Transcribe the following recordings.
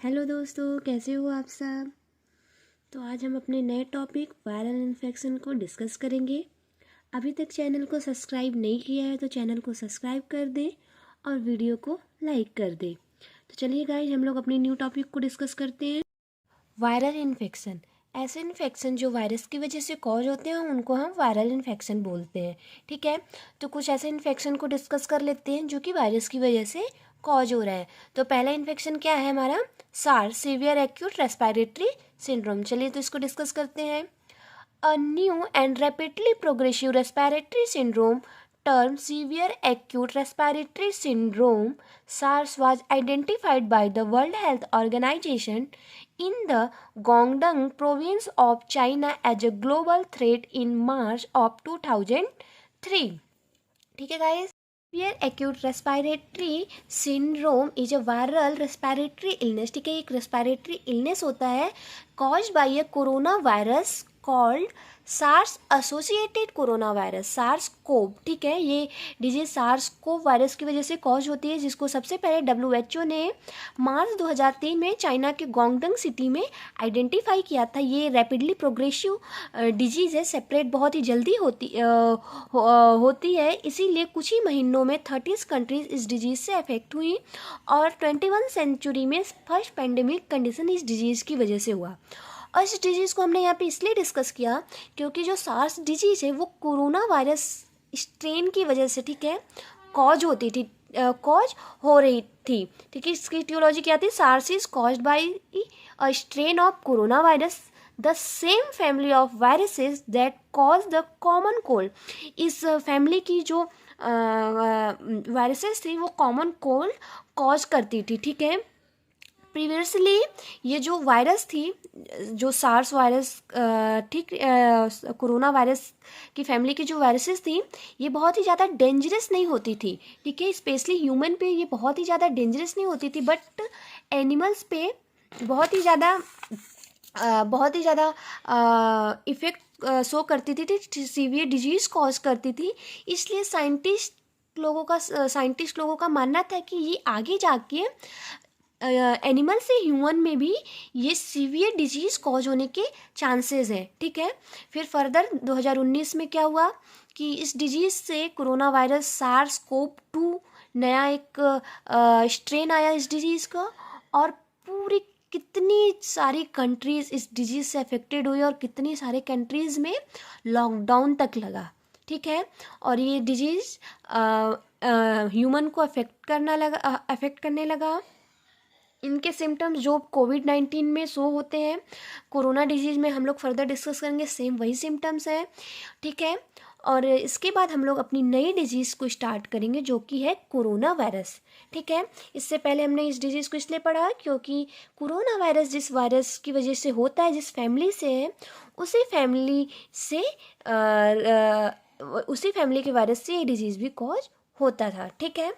Hello दोस्तों, कैसे हो आप सब। तो आज हम अपने नए टॉपिक वायरल इन्फेक्शन को डिस्कस करेंगे। अभी तक चैनल को सब्सक्राइब नहीं किया है तो चैनल को सब्सक्राइब कर दें और वीडियो को लाइक कर दें। तो चलिए गाइस, हम लोग अपनी न्यू टॉपिक को डिस्कस करते हैं। वायरल इन्फेक्शन, ऐसे इन्फेक्शन जो वायरस की वजह से कॉज होते हैं उनको हम वायरल इन्फेक्शन बोलते हैं। ठीक है, तो कुछ ऐसे इन्फेक्शन को डिस्कस कर लेते हैं जो कि वायरस की वजह से कॉज हो रहा है। तो पहला इन्फेक्शन क्या है हमारा, SARS severe acute respiratory syndrome. चलिए तो इसको डिस्कस करते हैं। A new and rapidly progressive respiratory syndrome term severe acute respiratory syndrome SARS was identified by the World Health Organization in the Guangdong province of China as a global threat in March of 2003. ठीक है guys, severe acute respiratory syndrome is a viral respiratory illness. ठीक है, एक respiratory illness होता है caused by a coronavirus called SARS associated corona virus, SARS CoV. ठीक है, ये डिजीज सार्स कोव वायरस की वजह से कॉज होती है, जिसको सबसे पहले WHO ने मार्च 2003 में चाइना के गोंगडंग सिटी में आइडेंटिफाई किया था। ये रैपिडली प्रोग्रेसिव डिजीज़ है, सेपरेट बहुत ही जल्दी होती है, इसीलिए कुछ ही महीनों में 30 कंट्रीज इस डिजीज़ से अफेक्ट हुई और 21 सेंचुरी में फर्स्ट पेंडेमिक कंडीशन इस डिजीज़ की वजह से हुआ। और इस डिजीज़ को हमने यहाँ पे इसलिए डिस्कस किया क्योंकि जो सार्स डिजीज़ है वो कोरोना वायरस स्ट्रेन की वजह से, ठीक है, कॉज होती थी, कॉज हो रही थी। ठीक है, इसकी टियोलॉजी क्या थी, SARS is caused by a strain of corona virus the same family of viruses that cause the common cold. इस फैमिली की जो वायरसेस थी वो कॉमन कोल्ड कॉज करती थी। ठीक है, प्रीवियसली ये जो वायरस थी, जो सार्स वायरस, ठीक, कोरोना वायरस की फैमिली की जो वायरसेस थी ये बहुत ही ज़्यादा डेंजरस नहीं होती थी। ठीक है, स्पेशली ह्यूमन पे ये बहुत ही ज़्यादा डेंजरस नहीं होती थी, बट एनिमल्स पे बहुत ही ज़्यादा इफ़ेक्ट शो करती थी, सीवियर डिजीज़ कॉज करती थी। इसलिए साइंटिस्ट लोगों का मानना था कि ये आगे जाके एनिमल से ह्यूमन में भी ये सीवियर डिजीज़ कॉज होने के चांसेस हैं। ठीक है, फिर फर्दर 2019 में क्या हुआ कि इस डिजीज़ से कोरोना वायरस सार्स कोव 2 नया एक स्ट्रेन आया इस डिजीज़ का, और पूरी कितनी सारी कंट्रीज़ इस डिजीज़ से अफेक्टेड हुई और कितनी सारे कंट्रीज़ में लॉकडाउन तक लगा। ठीक है, और ये डिजीज़ ह्यूमन को अफेक्ट करने लगा। इनके सिम्टम्स जो कोविड-19 में शो होते हैं, कोरोना डिजीज़ में हम लोग फर्दर डिस्कस करेंगे, सेम वही सिम्टम्स हैं। ठीक है, और इसके बाद हम लोग अपनी नई डिजीज़ को स्टार्ट करेंगे जो कि है कोरोना वायरस। ठीक है, इससे पहले हमने इस डिजीज़ को इसलिए पढ़ा क्योंकि कोरोना वायरस जिस वायरस की वजह से होता है, जिस फैमिली से है, उसी फैमिली के वायरस से ये डिजीज़ भी कॉज होता था। ठीक है,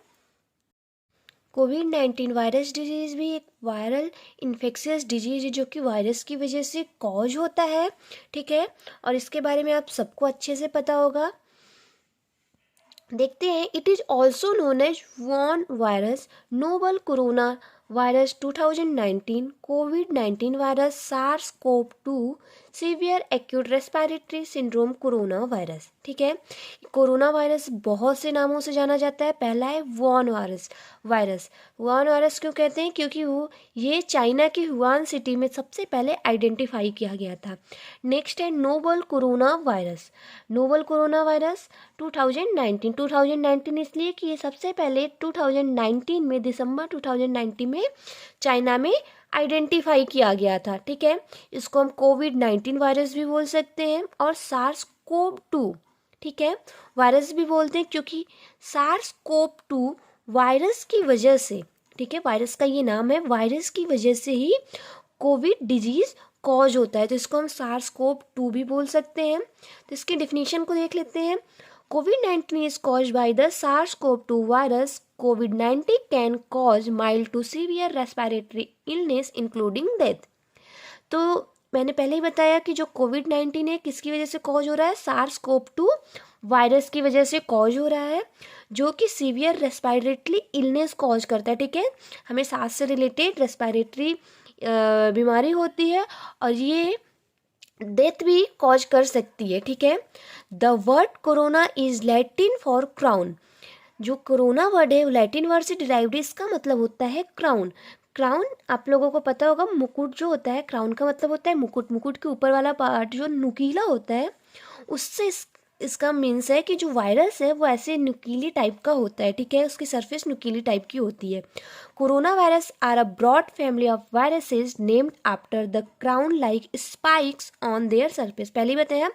कोविड-19 वायरस डिजीज़ भी एक वायरल इन्फेक्शियस डिजीज़ है जो कि वायरस की वजह से कॉज होता है। ठीक है, और इसके बारे में आप सबको अच्छे से पता होगा। देखते हैं, it is also known as Wuhan virus, novel corona virus 2019, कोविड-19 virus, SARS CoV 2, severe acute respiratory syndrome corona virus. ठीक है, कोरोना वायरस बहुत से नामों से जाना जाता है। पहला है वॉन वायरस। वॉन वायरस क्यों कहते हैं, क्योंकि ये चाइना के हुआन सिटी में सबसे पहले आइडेंटिफाई किया गया था। नेक्स्ट है novel corona virus. Novel corona virus 2019 इसलिए कि ये सबसे पहले 2019 में, दिसंबर 2019 में चाइना में आइडेंटिफाई किया गया था। ठीक है, इसको हम कोविड-19 वायरस भी बोल सकते हैं और सार्स कोव 2, ठीक है, वायरस भी बोलते हैं क्योंकि सार्स कोव 2 वायरस की वजह से, ठीक है, वायरस का ये नाम है, वायरस की वजह से ही कोविड डिजीज़ कॉज होता है, तो इसको हम सार्स कोव 2 भी बोल सकते हैं। तो इसकी डिफिनीशन को देख लेते हैं। COVID-19 is caused by the SARS-CoV-2 virus. COVID-19 can cause mild to severe respiratory illness including death. तो मैंने पहले ही बताया कि जो कोविड-19 है किसकी वजह से कॉज हो रहा है, सार्स कोव 2 वायरस की वजह से कॉज हो रहा है, जो कि सीवियर रेस्पिरेटरी इलनेस कॉज करता है। ठीक है, हमें सांस से रिलेटेड रेस्पिरेटरी बीमारी होती है और ये डेथ भी कॉज कर सकती है। ठीक है, the word corona is Latin for crown. जो कोरोना वर्ड है वो लैटिन वर्ड से डिराइव्ड है, इसका मतलब होता है क्राउन। क्राउन आप लोगों को पता होगा, मुकुट जो होता है, क्राउन का मतलब होता है मुकुट। मुकुट के ऊपर वाला पार्ट जो नुकीला होता है, उससे इसका मीन्स है कि जो वायरस है वो ऐसे नुकीली टाइप का होता है। ठीक है, उसकी सरफेस नुकीली टाइप की होती है। Corona virus are a broad family of viruses named after the crown like spikes on their surface. पहले ही बताया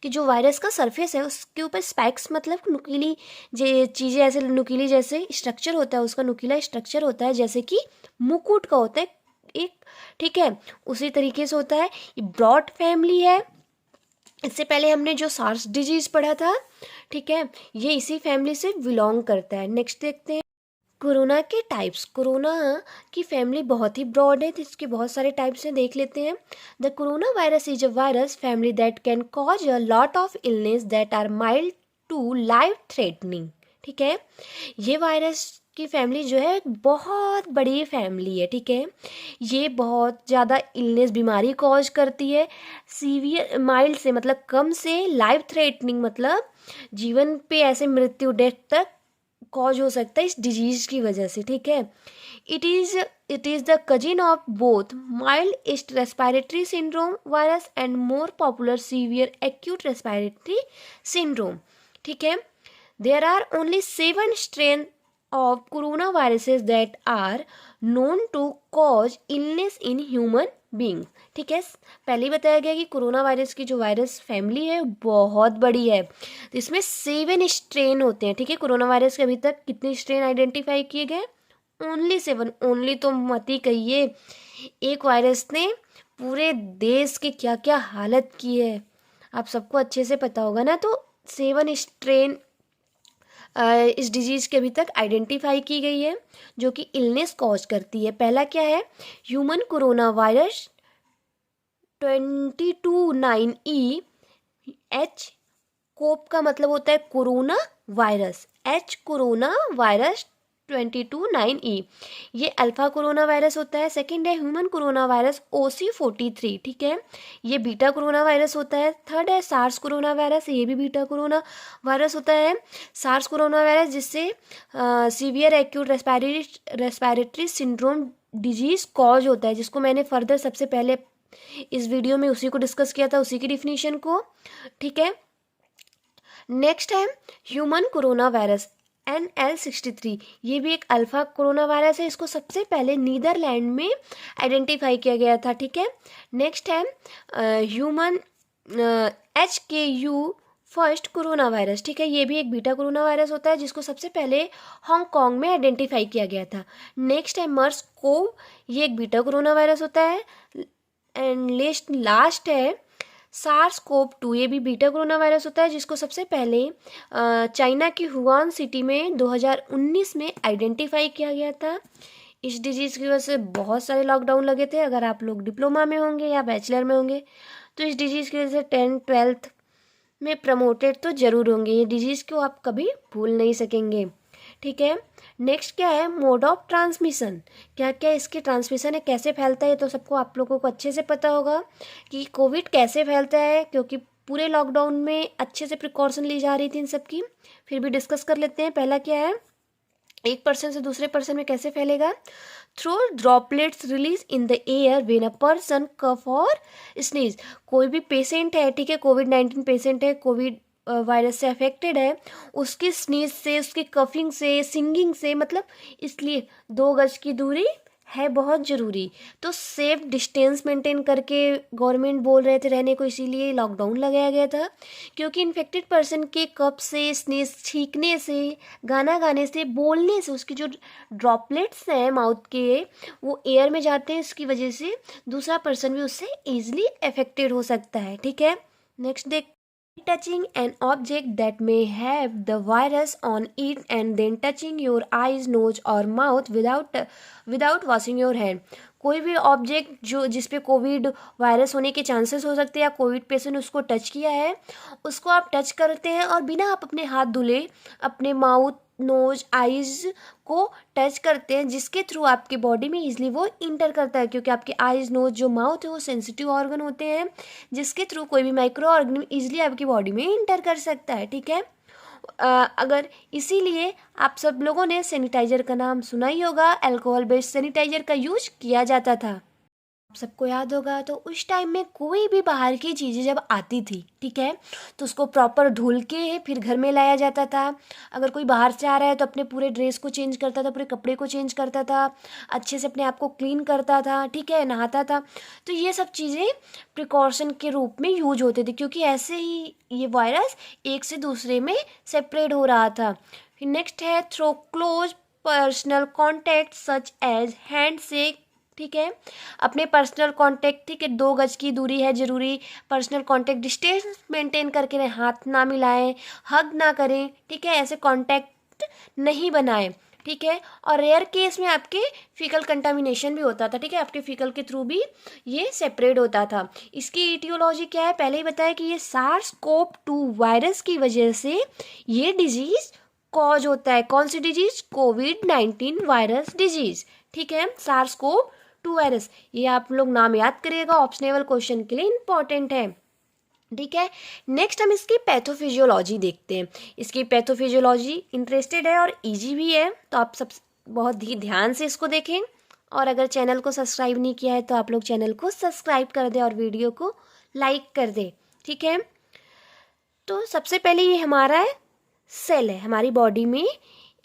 कि जो वायरस का सरफेस है उसके ऊपर स्पाइक्स मतलब नुकीली चीज़ें, ऐसे नुकीली जैसे स्ट्रक्चर होता है, उसका नुकीला स्ट्रक्चर होता है जैसे कि मुकुट का होता है एक। ठीक है, उसी तरीके से होता है। ये ब्रॉड फैमिली है। इससे पहले हमने जो सार्स डिजीज पढ़ा था, ठीक है, ये इसी फैमिली से बिलोंग करता है। नेक्स्ट देखते हैं कोरोना के टाइप्स। कोरोना की फैमिली बहुत ही ब्रॉड है, तो इसके बहुत सारे टाइप्स हैं, देख लेते हैं। The corona virus is a virus family that can cause a lot of illness that are mild to life threatening. ठीक है, ये वायरस की फैमिली जो है बहुत बड़ी फैमिली है। ठीक है, ये बहुत ज़्यादा इलनेस बीमारी कॉज करती है। सीवियर माइल्ड से मतलब कम से, लाइफ थ्रेटनिंग मतलब जीवन पे ऐसे मृत्यु डेथ तक कॉज हो सकता है इस डिजीज की वजह से। ठीक है, it is the cousin of both mild east respiratory syndrome virus and more popular severe acute respiratory syndrome. ठीक है, there are only 7 strains of coronaviruses that are known to cause illness in human beings। ठीक है, पहले ही बताया गया कि corona virus की जो वायरस फैमिली है बहुत बड़ी है, तो इसमें 7 स्ट्रेन होते हैं। ठीक है, कोरोना वायरस के अभी तक कितने स्ट्रेन आइडेंटिफाई किए गए? ओनली 7। ओनली तो मत ही कहिए, एक वायरस ने पूरे देश के क्या क्या हालत की है आप सबको अच्छे से पता होगा ना। तो 7 स्ट्रेन इस डिजीज के अभी तक आइडेंटिफाई की गई है जो कि इलनेस कॉज करती है। पहला क्या है? Human corona virus 229E। H CoV का मतलब होता है corona virus, H corona virus 229E, ये अल्फा कोरोना वायरस होता है। सेकंड है ह्यूमन कोरोना वायरस OC43। ठीक है, ये बीटा कोरोना वायरस होता है। थर्ड है सार्स कोरोना वायरस, ये भी बीटा कोरोना वायरस होता है। सार्स कोरोना वायरस जिससे severe acute respiratory syndrome disease cause होता है, जिसको मैंने फर्दर सबसे पहले इस वीडियो में उसी को डिस्कस किया था, उसी की डिफिनीशन को। ठीक है, नेक्स्ट है ह्यूमन कोरोना वायरस NL63, ये भी एक अल्फा कोरोना वायरस है। इसको सबसे पहले नीदरलैंड में आइडेंटिफाई किया गया था। ठीक है, नेक्स्ट है human HKU first corona virus. ठीक है, ये भी एक बीटा कोरोना वायरस होता है जिसको सबसे पहले हांगकांग में आइडेंटिफाई किया गया था। नेक्स्ट है मर्स कोव, ये एक बीटा कोरोना वायरस होता है। एंड लास्ट है सार्स कोव 2, ये भी बीटा कोरोना वायरस होता है जिसको सबसे पहले चाइना की हुआन सिटी में 2019 में आइडेंटिफाई किया गया था। इस डिजीज़ की वजह से बहुत सारे लॉकडाउन लगे थे। अगर आप लोग डिप्लोमा में होंगे या बैचलर में होंगे तो इस डिजीज़ की वजह से 10th 12th में प्रमोटेड तो ज़रूर होंगे। ये डिजीज़ को आप कभी भूल नहीं सकेंगे। ठीक है, नेक्स्ट क्या है मोड ऑफ ट्रांसमिशन, क्या क्या इसकी ट्रांसमिशन है, कैसे फैलता है, तो सबको आप लोगों को अच्छे से पता होगा कि कोविड कैसे फैलता है, क्योंकि पूरे लॉकडाउन में अच्छे से प्रिकॉशन ली जा रही थी इन सब की। फिर भी डिस्कस कर लेते हैं। पहला क्या है, एक पर्सन से दूसरे पर्सन में कैसे फैलेगा? Through droplets release in the air when a person cough और स्नीज। कोई भी पेशेंट है, ठीक है, कोविड-19 पेशेंट है, कोविड वायरस से अफेक्टेड है, उसकी स्नीज से, उसकी कफिंग से, सिंगिंग से, मतलब इसलिए 2 गज की दूरी है बहुत ज़रूरी। तो सेफ डिस्टेंस मेंटेन करके गवर्नमेंट बोल रहे थे रहने को, इसीलिए लॉकडाउन लगाया गया था। क्योंकि इन्फेक्टेड पर्सन के कफ से, स्नीज, छींकने से, गाना गाने से, बोलने से उसकी जो ड्रॉपलेट्स हैं माउथ के वो एयर में जाते हैं, इसकी वजह से दूसरा पर्सन भी उससे ईजिली अफेक्टेड हो सकता है। ठीक है, नेक्स्ट देख touching an object that may have the virus on it and then touching your eyes, nose or mouth without washing your hand। कोई भी ऑब्जेक्ट जो जिस पे कोविड वायरस होने के चांसेस हो सकते हैं या कोविड पेशेंट उसको टच किया है, उसको आप टच करते हैं और बिना आप अपने हाथ धुले अपने माउथ, नोज, आइज़ को टच करते हैं, जिसके थ्रू आपकी बॉडी में इजीली वो इंटर करता है, क्योंकि आपके आइज़, नोज, जो माउथ है वो सेंसिटिव ऑर्गन होते हैं, जिसके थ्रू कोई भी माइक्रो ऑर्गेनिज्म इजीली आपकी बॉडी में इंटर कर सकता है। ठीक है। अगर इसीलिए आप सब लोगों ने सैनिटाइजर का नाम सुना ही होगा, अल्कोहल बेस्ड सैनिटाइजर का यूज किया जाता था। आप सबको याद होगा तो उस टाइम में कोई भी बाहर की चीज़ें जब आती थी, ठीक है, तो उसको प्रॉपर धुल के फिर घर में लाया जाता था। अगर कोई बाहर से आ रहा है तो अपने पूरे ड्रेस को चेंज करता था, पूरे कपड़े को चेंज करता था, अच्छे से अपने आप को क्लीन करता था, ठीक है, नहाता था। तो ये सब चीज़ें प्रिकॉशन के रूप में यूज होते थे, क्योंकि ऐसे ही ये वायरस एक से दूसरे में सेपरेट हो रहा था। फिर नेक्स्ट है through close personal contact such as hand shake. ठीक है, अपने पर्सनल कांटेक्ट, ठीक है, 2 गज की दूरी है जरूरी, पर्सनल कांटेक्ट डिस्टेंस मेंटेन करके रहें, हाथ ना मिलाएं, हग ना करें, ठीक है, ऐसे कांटेक्ट नहीं बनाएं। ठीक है, और रेयर केस में आपके फीकल कंटामिनेशन भी होता था। ठीक है, आपके फीकल के थ्रू भी ये सेपरेट होता था। इसकी इटियोलॉजी क्या है, पहले ही बताया कि ये SARS-CoV-2 वायरस की वजह से ये डिजीज कॉज होता है। कौन सी डिजीज? कोविड-19 वायरस डिजीज। ठीक है, SARS-CoV-2 वायरस, ये आप लोग नाम याद करिएगा, ऑप्शनेबल क्वेश्चन के लिए इंपॉर्टेंट है। ठीक है, नेक्स्ट हम इसकी पैथोफिजियोलॉजी देखते हैं। इसकी पैथोफिजियोलॉजी इंटरेस्टेड है और इजी भी है, तो आप सब बहुत ही ध्यान से इसको देखें। और अगर चैनल को सब्सक्राइब नहीं किया है तो आप लोग चैनल को सब्सक्राइब कर दें और वीडियो को लाइक कर दें। ठीक है, तो सबसे पहले ये हमारा सेल है, हमारी बॉडी में,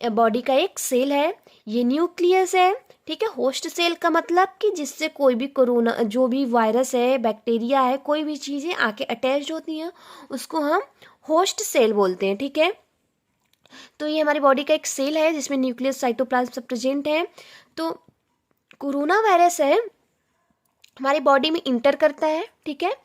बॉडी का एक सेल है, ये न्यूक्लियस है। ठीक है, होस्ट सेल का मतलब कि जिससे कोई भी कोरोना, जो भी वायरस है, बैक्टीरिया है, कोई भी चीज़ें आके अटैच होती हैं उसको हम होस्ट सेल बोलते हैं। ठीक है, तो ये हमारी बॉडी का एक सेल है जिसमें न्यूक्लियस, साइटोप्लाज्म सब प्रेजेंट है। तो कोरोना वायरस है हमारी बॉडी में इंटर करता है। ठीक है,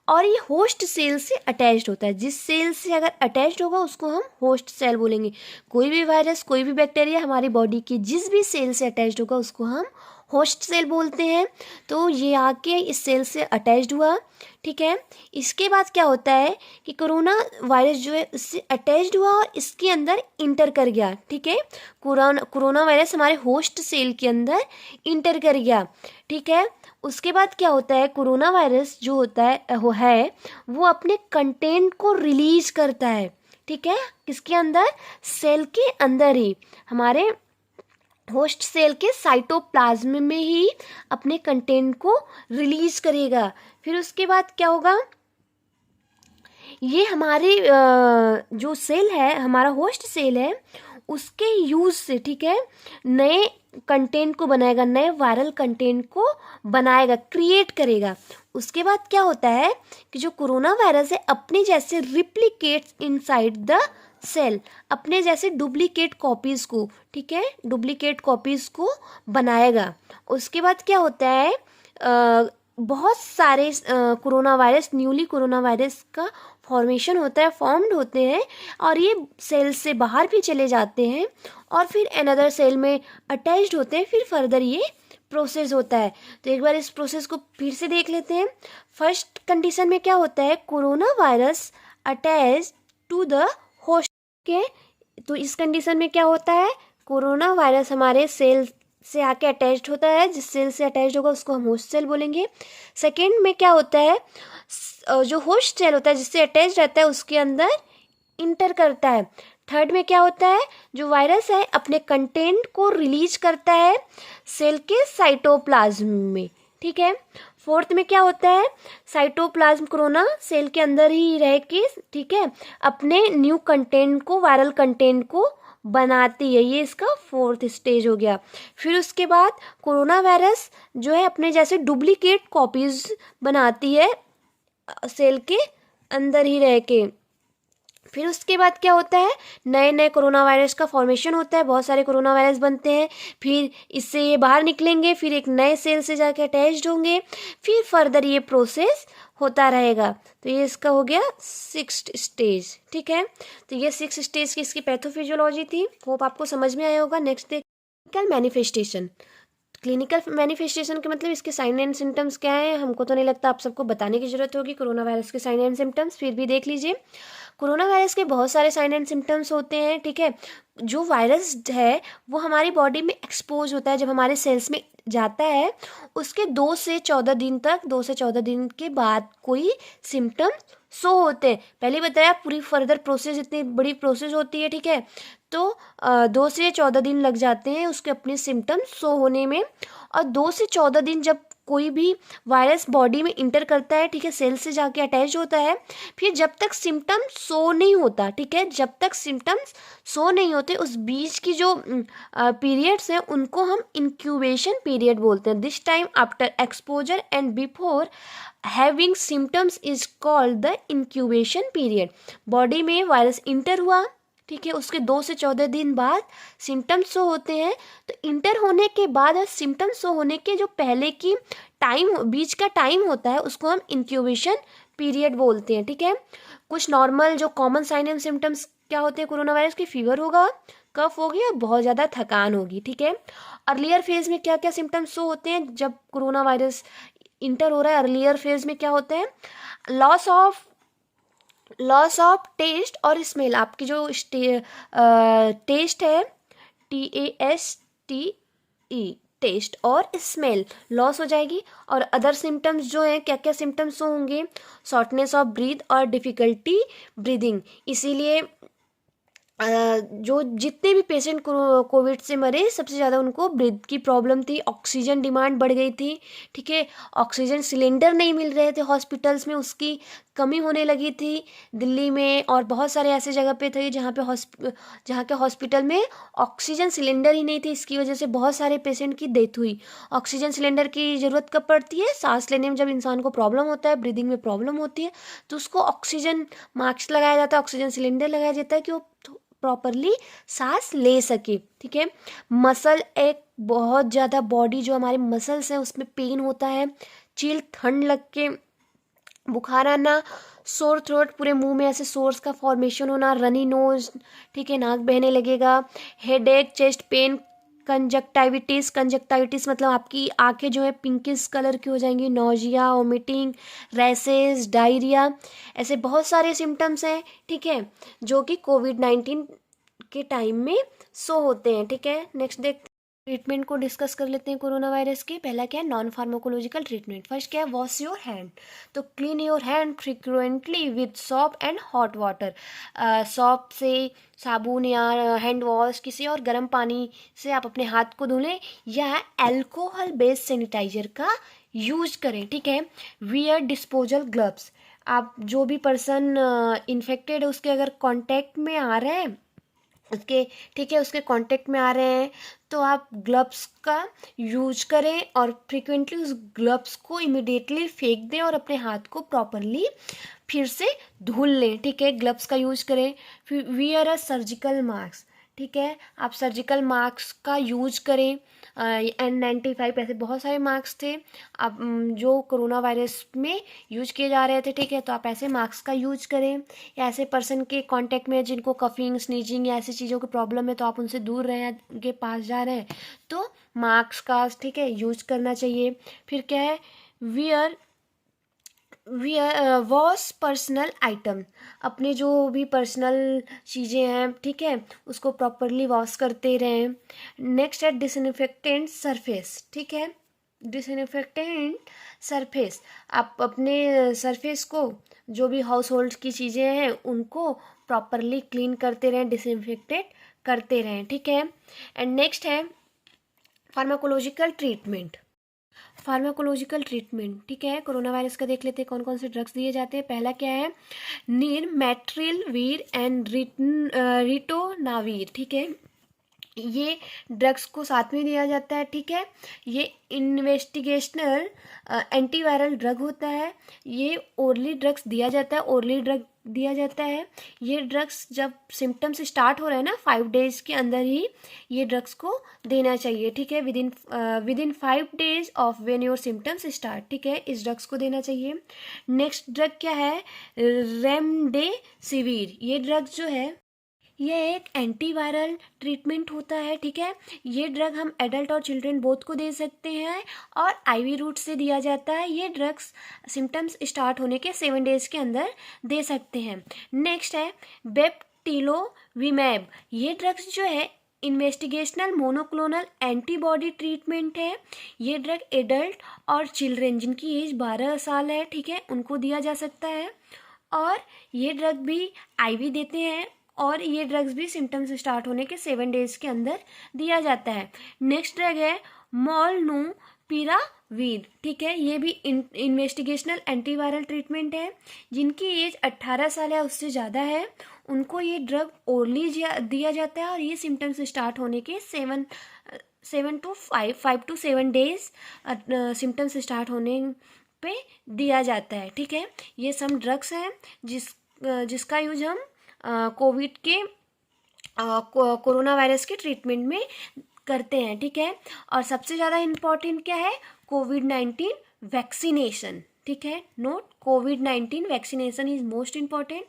और ये होस्ट सेल से अटैच्ड होता है, जिस सेल से अगर अटैच्ड होगा उसको हम होस्ट सेल बोलेंगे। कोई भी वायरस, कोई भी बैक्टीरिया हमारी बॉडी के जिस भी सेल से अटैच्ड होगा उसको हम होस्ट सेल बोलते हैं। तो ये आके इस सेल से अटैच्ड हुआ। ठीक है, इसके बाद क्या होता है कि कोरोना वायरस जो है इससे अटैच्ड हुआ और इसके अंदर इंटर कर गया। ठीक है, कोरोना वायरस हमारे होस्ट सेल के अंदर इंटर कर गया। ठीक है, उसके बाद क्या होता है, कोरोना वायरस जो होता है वो अपने कंटेंट को रिलीज करता है। ठीक है, किसके अंदर? सेल के अंदर ही, हमारे होस्ट सेल के साइटोप्लाज्म में ही अपने कंटेंट को रिलीज करेगा। फिर उसके बाद क्या होगा, ये हमारे जो सेल है, हमारा होस्ट सेल है, उसके यूज से, ठीक है, नए कंटेंट को बनाएगा, नए वायरल कंटेंट को बनाएगा, क्रिएट करेगा। उसके बाद क्या होता है कि जो कोरोना वायरस है अपने जैसे रिप्लिकेट्स इनसाइड द सेल, अपने जैसे डुप्लीकेट कॉपीज को, ठीक है, डुप्लीकेट कॉपीज को बनाएगा। उसके बाद क्या होता है, बहुत सारे corona virus, newly corona virus का फॉर्मेशन होता है, फॉर्म्ड होते हैं, और ये सेल से बाहर भी चले जाते हैं और फिर अनदर सेल में अटैच्ड होते हैं। फिर फर्दर ये प्रोसेस होता है। तो एक बार इस प्रोसेस को फिर से देख लेते हैं। फर्स्ट कंडीशन में क्या होता है, corona virus attach to the host के। तो इस कंडीशन में क्या होता है, कोरोना वायरस हमारे सेल से आके अटैच्ड होता है, जिस सेल से अटैच्ड होगा उसको हम होस्ट सेल बोलेंगे। सेकेंड में क्या होता है, जो होस्ट सेल होता है जिससे अटैच रहता है उसके अंदर इंटर करता है। थर्ड में क्या होता है, जो वायरस है अपने कंटेंट को रिलीज करता है सेल के साइटोप्लाज्म में। ठीक है, फोर्थ में क्या होता है, साइटोप्लाज्म कोरोना सेल के अंदर ही रह के, ठीक है, अपने न्यू कंटेंट को, वायरल कंटेंट को बनाती है। ये इसका फोर्थ स्टेज हो गया। फिर उसके बाद कोरोना वायरस जो है अपने जैसे डुप्लीकेट कॉपीज बनाती है सेल के अंदर ही रह के। फिर उसके बाद क्या होता है, नए नए कोरोना वायरस का फॉर्मेशन होता है, बहुत सारे कोरोना वायरस बनते हैं, फिर इससे ये बाहर निकलेंगे, फिर एक नए सेल से जाके अटैच्ड होंगे, फिर फर्दर ये प्रोसेस होता रहेगा। तो ये इसका हो गया 6th स्टेज। ठीक है, तो ये 6 स्टेज की इसकी पैथोफिजियोलॉजी थी। होप आपको समझ में आया होगा। Next clinical manifestation. Clinical manifestation के मतलब इसके साइन एंड सिम्टम्स क्या हैं, हमको तो नहीं लगता आप सबको बताने की ज़रूरत होगी कोरोना वायरस के साइन एंड सिम्टम्स, फिर भी देख लीजिए। कोरोना वायरस के बहुत सारे साइन एंड सिम्टम्स होते हैं, ठीक है। जो वायरस है वो हमारी बॉडी में एक्सपोज होता है, जब हमारे सेल्स में जाता है उसके 2 से 14 दिन के बाद कोई सिम्टम शो होते हैं। पहले बताया पूरी फर्दर प्रोसेस इतनी बड़ी प्रोसेस होती है, ठीक है। तो 2 से 14 दिन लग जाते हैं उसके अपने सिम्टम्स शो होने में, और 2 से 14 दिन जब कोई भी वायरस बॉडी में इंटर करता है, ठीक है, सेल से जाके अटैच होता है, फिर जब तक सिम्टम्स शो नहीं होता, ठीक है, जब तक सिम्टम्स शो नहीं होते उस बीच की जो पीरियड्स हैं उनको हम इंक्यूबेशन पीरियड बोलते हैं। This time after exposure and before having symptoms is called the incubation period. Body में वायरस इंटर हुआ, ठीक है, उसके 2 से 14 दिन बाद सिम्टम्स शो होते हैं। तो इंटर होने के बाद और सिम्टम्स शो होने के जो पहले की टाइम बीच का टाइम होता है उसको हम इंक्यूबेशन पीरियड बोलते हैं, ठीक है। कुछ नॉर्मल जो कॉमन साइन एंड सिम्टम्स क्या होते हैं कोरोना वायरस की, फीवर होगा, कफ होगी और बहुत ज़्यादा थकान होगी, ठीक है। अर्लियर फेज में क्या क्या सिम्टम्स शो होते हैं जब कोरोना वायरस इंटर हो रहा है, अर्लियर फेज में क्या होता है, लॉस ऑफ टेस्ट और स्मेल। आपकी जो टेस्ट है, TASTE, टेस्ट और स्मेल लॉस हो जाएगी। और अदर सिम्टम्स जो हैं, क्या क्या सिम्टम्स होंगे, शॉर्टनेस ऑफ ब्रीथ और डिफ़िकल्टी ब्रीदिंग। इसीलिए जो जितने भी पेशेंट कोविड से मरे सबसे ज़्यादा उनको ब्रीथ की प्रॉब्लम थी, ऑक्सीजन डिमांड बढ़ गई थी, ठीक है। ऑक्सीजन सिलेंडर नहीं मिल रहे थे हॉस्पिटल्स में, उसकी कमी होने लगी थी दिल्ली में, और बहुत सारे ऐसे जगह पे थे जहाँ के हॉस्पिटल में ऑक्सीजन सिलेंडर ही नहीं थी। इसकी वजह से बहुत सारे पेशेंट की डेथ हुई। ऑक्सीजन सिलेंडर की ज़रूरत कब पड़ती है, सांस लेने में जब इंसान को प्रॉब्लम होता है, ब्रीदिंग में प्रॉब्लम होती है, तो उसको ऑक्सीजन मास्क लगाया जाता है, ऑक्सीजन सिलेंडर लगाया जाता है कि वो प्रॉपरली सांस ले सके, ठीक है। मसल एक बहुत ज़्यादा बॉडी जो हमारे मसल्स हैं उसमें पेन होता है, चिल, ठंड लग के बुखार आना, सोर थ्रोट, पूरे मुंह में ऐसे सोर्स का फॉर्मेशन होना, रनी नोज, ठीक है, नाक बहने लगेगा, हेडेक, चेस्ट पेन, कंजक्टाइविटिस मतलब आपकी आंखें जो है पिंकिश कलर की हो जाएंगी, नोजिया, वोमिटिंग, रैसेस, डायरिया, ऐसे बहुत सारे सिम्टम्स हैं, ठीक है, जो कि कोविड-19 के टाइम में शो होते हैं, ठीक है। नेक्स्ट देखते हैं, ट्रीटमेंट को डिस्कस कर लेते हैं कोरोना वायरस के। पहला क्या है, नॉन फार्माकोलॉजिकल ट्रीटमेंट। फर्स्ट क्या है, वॉश योर हैंड। तो clean your hand frequently with shop and hot water. Shop से, साबुन या हैंड वॉश किसी और गर्म पानी से आप अपने हाथ को धुलें, या अल्कोहल बेस्ड सैनिटाइजर का यूज करें, ठीक है। Wear disposal gloves. आप जो भी पर्सन इन्फेक्टेड है उसके अगर कांटेक्ट में आ रहे हैं, उसके, ठीक है, उसके कांटेक्ट में आ रहे हैं तो आप ग्लव्स का यूज करें और फ्रिक्वेंटली उस ग्लव्स को इमिडिएटली फेंक दें और अपने हाथ को प्रॉपरली फिर से धुल लें, ठीक है, ग्लव्स का यूज करें। फिर वियर अ सर्जिकल मास्क, ठीक है, आप सर्जिकल मास्क का यूज करें। N95 ऐसे बहुत सारे मास्क थे अब जो कोरोना वायरस में यूज किए जा रहे थे, ठीक है, तो आप ऐसे मास्क का यूज करें। या ऐसे पर्सन के कांटेक्ट में जिनको कफिंग, स्नीजिंग या ऐसी चीज़ों की प्रॉब्लम है तो आप उनसे दूर रहें, के पास जा रहे हैं तो मास्क का, ठीक है, यूज करना चाहिए। फिर क्या है, वियर वॉश पर्सनल आइटम। अपने जो भी पर्सनल चीज़ें हैं, ठीक है, उसको प्रॉपरली वॉश करते रहें। नेक्स्ट है डिसइंफेक्टेंट सरफेस, ठीक है, डिसइंफेक्टेंट सरफेस। आप अपने सरफेस को, जो भी हाउस होल्ड की चीज़ें हैं उनको प्रॉपरली क्लीन करते रहें, डिसइंफेक्टेड करते रहें, ठीक है। एंड नेक्स्ट है फार्माकोलॉजिकल ट्रीटमेंट। फार्माकोलॉजिकल ट्रीटमेंट, ठीक है, कोरोना वायरस का देख लेते हैं कौन कौन से ड्रग्स दिए जाते हैं। पहला क्या है, नीर मेट्रिल वीर एंड रिटोनावीर, ठीक है, ये ड्रग्स को साथ में दिया जाता है, ठीक है। ये इन्वेस्टिगेशनल एंटीवायरल ड्रग होता है। ये ओरली ड्रग्स दिया जाता है, ओरली ड्रग दिया जाता है। ये ड्रग्स जब सिम्टम्स स्टार्ट हो रहे हैं ना 5 डेज के अंदर ही ये ड्रग्स को देना चाहिए, ठीक है, with in 5 days of when your symptoms start, ठीक है, इस ड्रग्स को देना चाहिए। नेक्स्ट ड्रग क्या है, रेमडेसिविर। ये ड्रग जो है यह एक एंटीवायरल ट्रीटमेंट होता है, ठीक है। ये ड्रग हम एडल्ट और चिल्ड्रन बोथ को दे सकते हैं और आईवी रूट से दिया जाता है। ये ड्रग्स सिम्टम्स स्टार्ट होने के 7 डेज के अंदर दे सकते हैं। नेक्स्ट है बेप्टिलोविमैब। ये ड्रग्स जो है इन्वेस्टिगेशनल मोनोक्लोनल एंटीबॉडी ट्रीटमेंट है। ये ड्रग एडल्ट और चिल्ड्रन जिनकी एज 12 साल है, ठीक है, उनको दिया जा सकता है और ये ड्रग भी आईवी देते हैं और ये ड्रग्स भी सिम्टम्स स्टार्ट होने के 7 डेज के अंदर दिया जाता है। नेक्स्ट ड्रग है मोलनूपिरावीर, ठीक है। ये भी इन्वेस्टिगेशनल एंटीवायरल ट्रीटमेंट है। जिनकी एज 18 साल या उससे ज़्यादा है उनको ये ड्रग ओरली दिया जाता है और ये सिम्टम्स स्टार्ट होने के 5 to 7 डेज सिम्टम्स स्टार्ट होने पे दिया जाता है, ठीक है। ये सम ड्रग्स हैं जिसका यूज हम कोविड के कोरोना वायरस के ट्रीटमेंट में करते हैं, ठीक है। और सबसे ज़्यादा इम्पॉर्टेंट क्या है, कोविड-19 वैक्सीनेशन, ठीक है। Note, covid vaccination is most important.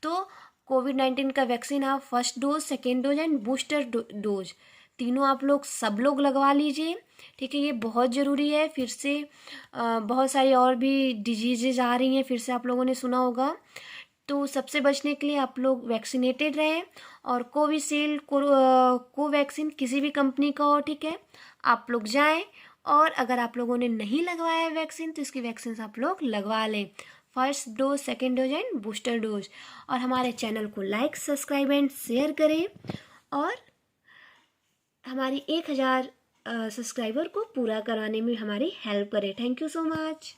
तो कोविड-19 का वैक्सीन आप first dose, second dose and booster dose तीनों आप लोग सब लोग लगवा लीजिए, ठीक है। ये बहुत ज़रूरी है। फिर से बहुत सारी और भी डिजीजेज आ रही हैं, फिर से आप लोगों ने सुना होगा। तो सबसे बचने के लिए आप लोग वैक्सीनेटेड रहें और कोविशील्ड कोवैक्सीन किसी भी कंपनी का हो, ठीक है, आप लोग जाएं। और अगर आप लोगों ने नहीं लगवाया है वैक्सीन तो इसकी वैक्सीन आप लोग लगवा लें, first dose, second dose and booster dose. और हमारे चैनल को लाइक, सब्सक्राइब एंड शेयर करें और हमारी 1000 सब्सक्राइबर को पूरा कराने में हमारी हेल्प करें। Thank you so much.